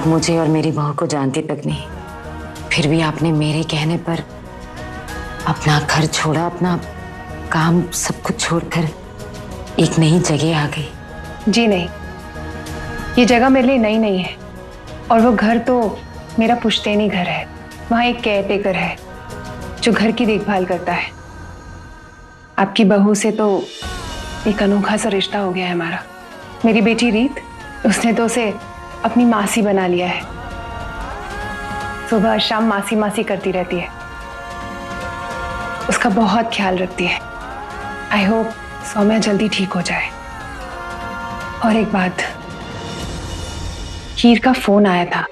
आप मुझे और मेरी बहू को जानते तक नहीं, फिर भी आपने मेरे कहने पर अपना घर छोड़ा, अपना काम सब कुछ छोड़कर एक नई जगह आ गई। जी नहीं, ये जगह मेरे लिए नई नहीं है और वो घर तो मेरा पुश्तैनी घर है। वहाँ एक केयरटेकर है जो घर की देखभाल करता है। आपकी बहू से तो एक अनोखा सा रिश्ता हो गया है हमारा। मेरी बेटी रीत, उसने तो उसे अपनी मासी बना लिया है। सुबह शाम मासी मासी करती रहती है, उसका बहुत ख्याल रखती है। आई होप सौम्या जल्दी ठीक हो जाए। और एक बात, हीर का फोन आया था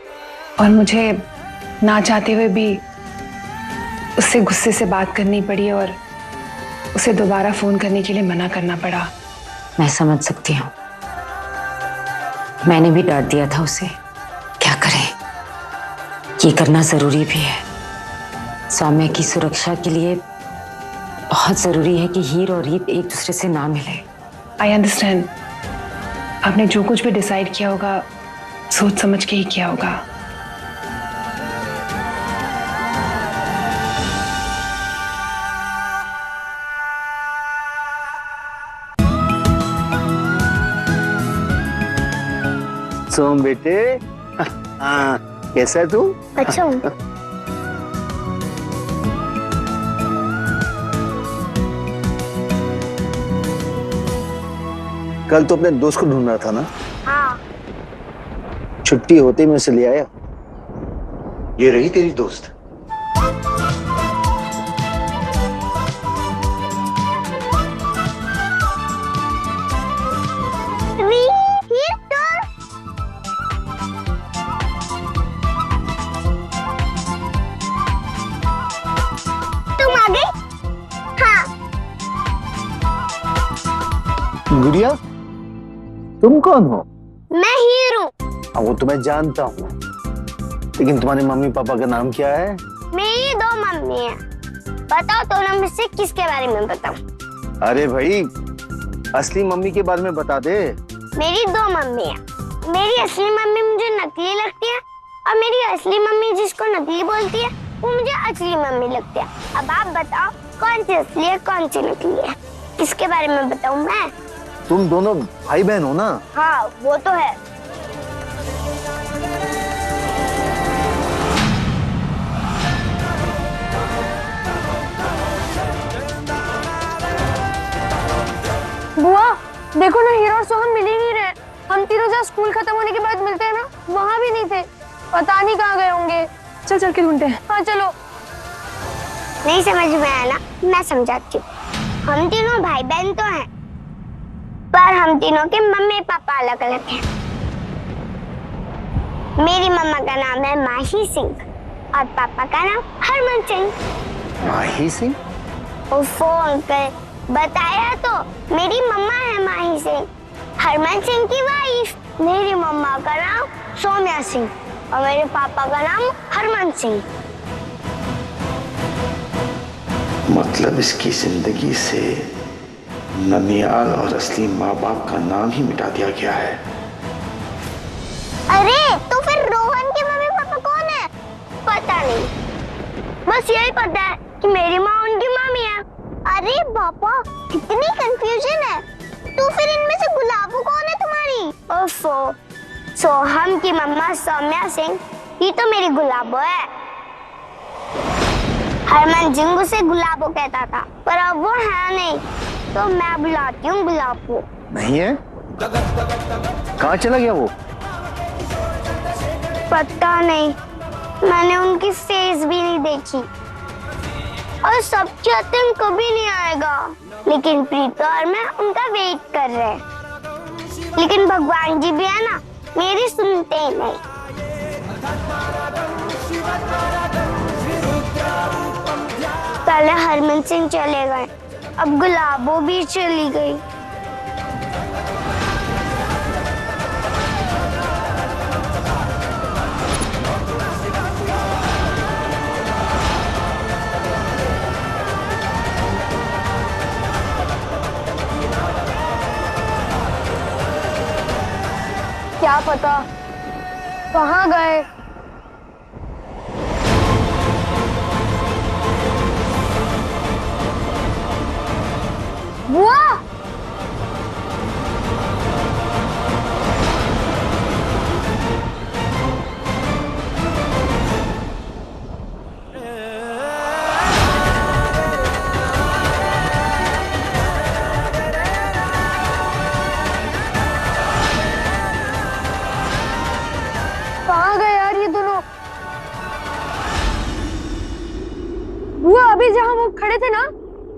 और मुझे ना चाहते हुए भी उससे गुस्से से बात करनी पड़ी और उसे दोबारा फोन करने के लिए मना करना पड़ा। मैं समझ सकती हूँ, मैंने भी डांट दिया था उसे। क्या करें, ये करना जरूरी भी है। सौम्या की सुरक्षा के लिए बहुत जरूरी है कि हीर और रीत एक दूसरे से ना मिले। आई अंडरस्टैंड, आपने जो कुछ भी डिसाइड किया होगा सोच समझ के ही किया होगा। सोम बेटे, हाँ कैसा है तू? अच्छा हूँ। कल तो अपने दोस्त को ढूंढ रहा था ना? हाँ। छुट्टी होते ही मैं उसे ले आया। ये रही तेरी दोस्त। गुड़िया, तुम कौन हो? मैं हीर हूँ। वो तो मैं जानता हूँ, लेकिन तुम्हारे मम्मी पापा का नाम क्या है? मेरी दो मम्मी है। बताओ तो ना, मुझसे किसके बारे में बताऊं? अरे भाई, असली मम्मी के बारे में बता दे। मेरी दो मम्मी है। मेरी असली मम्मी मुझे नकली लगती है और मेरी असली मम्मी जिसको नकली बोलती है वो मुझे असली मम्मी लगती है। अब आप बताओ कौन सी असली है कौन सी नकली है? किसके बारे में बताऊं मैं? तुम दोनों भाई बहन हो ना? हाँ वो तो है। बुआ देखो ना, हीरा और सोहन मिल ही नहीं रहे। हम तीनों जहाँ स्कूल खत्म होने के बाद मिलते हैं ना, वहाँ भी नहीं थे। पता नहीं कहाँ गए होंगे। चल चल के ढूंढते हैं। हाँ चलो। नहीं समझ में आया ना, मैं समझाती हूँ। हम तीनों भाई बहन तो हैं, पर हम तीनों के मम्मी पापा अलग अलग हैं। मेरी मम्मा का नाम है माही सिंह और पापा का नाम हरमन सिंह। माही सिंह? ओफो अंकल, बताया तो, मेरी मम्मा है माही सिंह, हरमन सिंह की वाइफ। मेरी मम्मा का नाम सौम्या सिंह और मेरे पापा का नाम हरमन सिंह। मतलब इसकी जिंदगी से ननियाल और असली माँ बाप का नाम ही मिटा दिया गया है। अरे तो फिर रोहन के मम्मी पापा कौन है? पता नहीं, बस यही पता है कि मेरी माँ उनकी मम्मी है। अरे पापा, इतनी कंफ्यूजन है। तो फिर इनमें से गुलाबो कौन है तुम्हारी? ओफो, सोहम की मम्मा सौम्या सिंह, ये तो मेरी गुलाबो है। हरमन सिंह उसे गुलाबो कहता था, पर अब वो है नहीं, तो मैं बुलाती हूँ गुलाबो। नहीं है? कहाँ चला गया वो? पता नहीं, मैंने उनकी फेस भी नहीं देखी और सब चाहते हैं कभी नहीं आएगा, लेकिन प्रीता और मैं उनका वेट कर रहे हैं। लेकिन भगवान जी भी है ना, मेरी सुनते ही नहीं। पहले हरमन सिंह चले गए, अब गुलाबो भी चली गई। क्या पता, कहाँ गए? बुआ, कहाँ गए यार ये दोनों? बुआ, अभी जहाँ वो खड़े थे ना,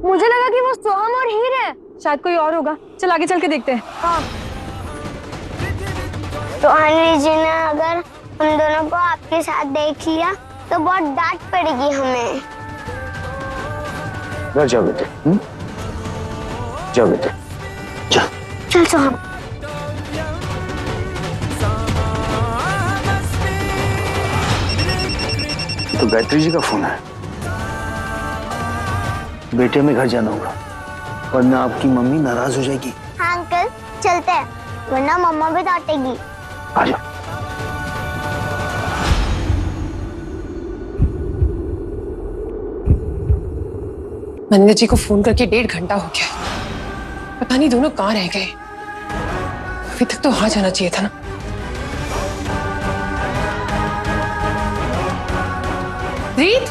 मुझे लगा कि वो सोहम और हीर है। शायद कोई और होगा, चल आगे चल के देखते हैं। हाँ। तो अनिल जी ने अगर हम दोनों को आपके साथ देख लिया तो बहुत डांट पड़ेगी हमें। जाओ बेटे, जाओ बेटे, जा। चल सोहम। तो गायत्री जी का फोन है। बेटे में घर जाना होगा, वरना आपकी मम्मी नाराज हो जाएगी। हाँ अंकल, चलते हैं, वरना मम्मा भी डांटेगी। आ जाओ। मनिंदर जी को फोन करके 1.5 घंटा हो गया, पता नहीं दोनों कहाँ रह गए। अभी तक तो वहां जाना चाहिए था ना। रीत,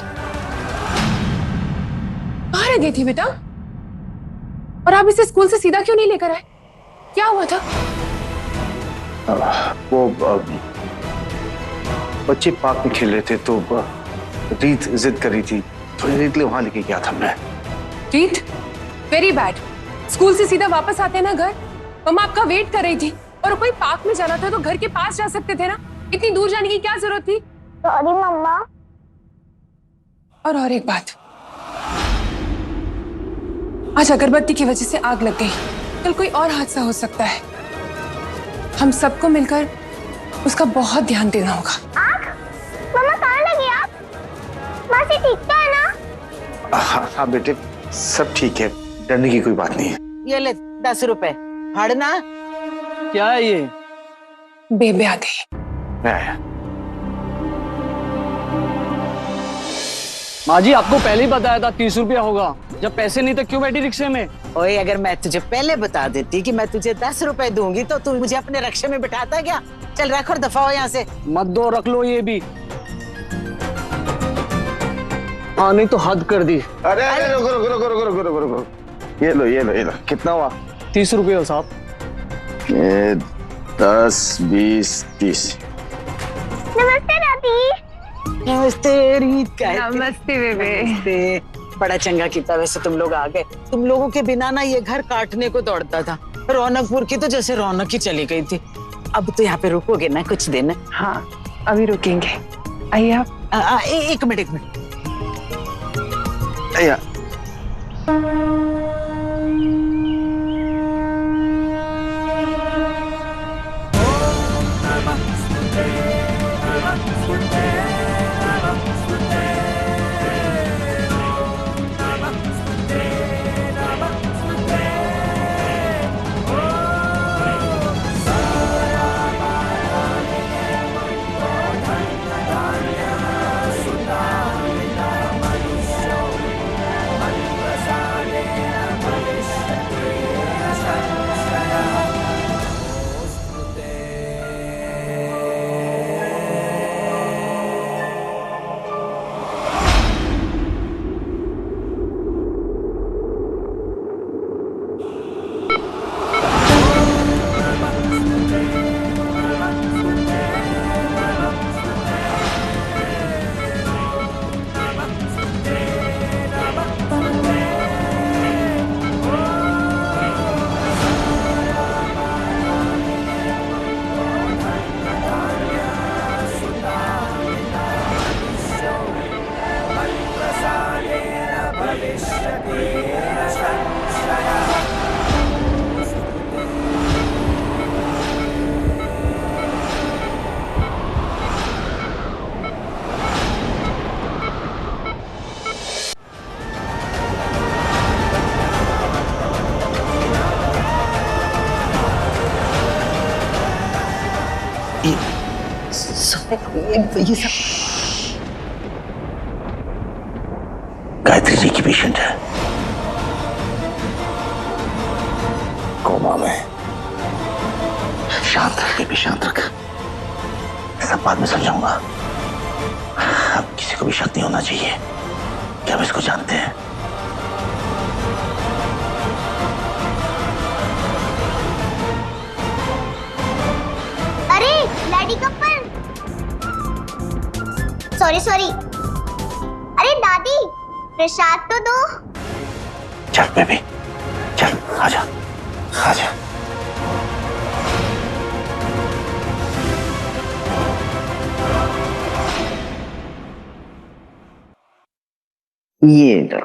कहाँ रह गई थी बेटा? और आप इसे स्कूल से सीधा क्यों नहीं लेकर आए? क्या हुआ था? वो बच्चे पार्क में खेल रहे थे तो रीत जिद कर रही थी, थोड़ी देर के लिए वहां लेके गया था मैं। रीत, वेरी बैड। स्कूल से सीधा वापस आते ना घर। मम्मा आपका वेट कर रही थी, और कोई पार्क में जाना था तो घर के पास जा सकते थे ना, इतनी दूर जाने की क्या जरूरत थी? सॉरी मम्मा। और एक बात, आज अगरबत्ती की वजह से आग लग गई, कल कोई और हादसा हो सकता है। हम सबको मिलकर उसका बहुत ध्यान देना होगा। आग? मम्मा कहाँ लगी आप? मासी ठीक तो है ना? हाँ बेटे, सब ठीक है, डरने की कोई बात नहीं है। ये ले 10 रुपए फाड़ना। क्या है ये? बेबे आ गई। मैं आया। माँ जी, आपको पहले ही बताया था 30 रुपया होगा। जब पैसे नहीं तो क्यों बैठी रिक्शे में? ओए, अगर मैं तुझे पहले बता देती कि मैं तुझे 10 रुपए दूंगी तो तू मुझे अपने रिक्शे में बिठाता क्या? चल रख और दफा हो यहाँ से। मत दो, रख लो ये भी। हाँ नहीं तो हद कर दी। अरे रुको रुको रुको रुको रुको रुको रुको, ये लो ये लो ये लो। कितना हुआ? 30 रुपये हो साहब। 10, 20, 30। नमस्ते दादी। नमस्ते रीत। का नमस्ते बेबे। नमस्ते। बड़ा चंगा किया वैसे तुम लोग आ गए। तुम लोगों के बिना ना ये घर काटने को दौड़ता था। रौनकपुर की तो जैसे रौनक ही चली गई थी। अब तो यहाँ पे रुकोगे ना कुछ दिन? हाँ, अभी रुकेंगे। आइए आप। एक मिनट। या ये सब गायत्री जी की पेशेंट है, कोमा में। शांत रख बेबी, शांत रख, सब बाद में समझाऊंगा। अब किसी को भी शक नहीं होना चाहिए कि हम इसको जानते हैं। अरे लैडी कपल, सॉरी। अरे दादी, प्रसाद तो दो। चल बेबी, चल आजा, आजा। ये लो।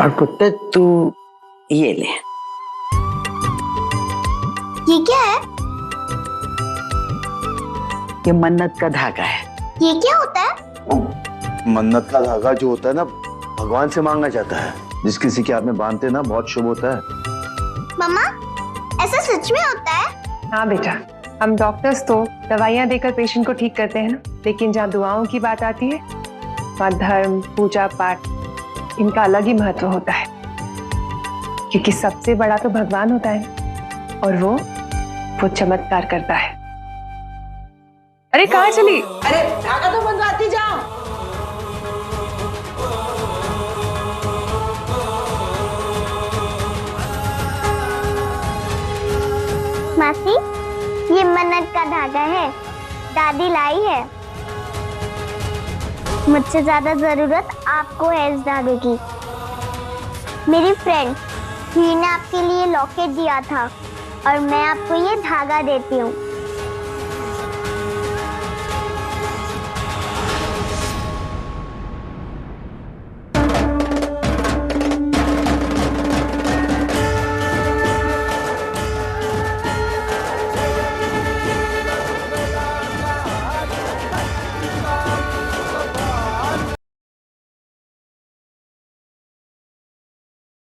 और पुत्र तू ये ले। ये क्या है? ये मन्नत का धागा है। ये क्या होता है? मन्नत का धागा जो होता है ना, भगवान से मांगना चाहता है। जिस किसी के हाथ में बांधते हैं ना, बहुत शुभ होता है। मम्मा, ऐसा सच में होता है? हाँ बेटा, हम डॉक्टर्स तो दवाइयाँ देकर पेशेंट को ठीक करते हैं ना, लेकिन जहाँ दुआओं की बात आती है वहाँ धर्म, पूजा पाठ, इनका अलग ही महत्व होता है। क्योंकि सबसे बड़ा तो भगवान होता है और वो चमत्कार करता है। अरे कहाँ चली? अरे धागा तो बंधवाती जाओ। मासी, ये मन्नत का धागा है, दादी लाई है। मुझसे ज्यादा जरूरत आपको है इस धागे की। मेरी फ्रेंड हीर ने आपके लिए लॉकेट दिया था और मैं आपको ये धागा देती हूँ।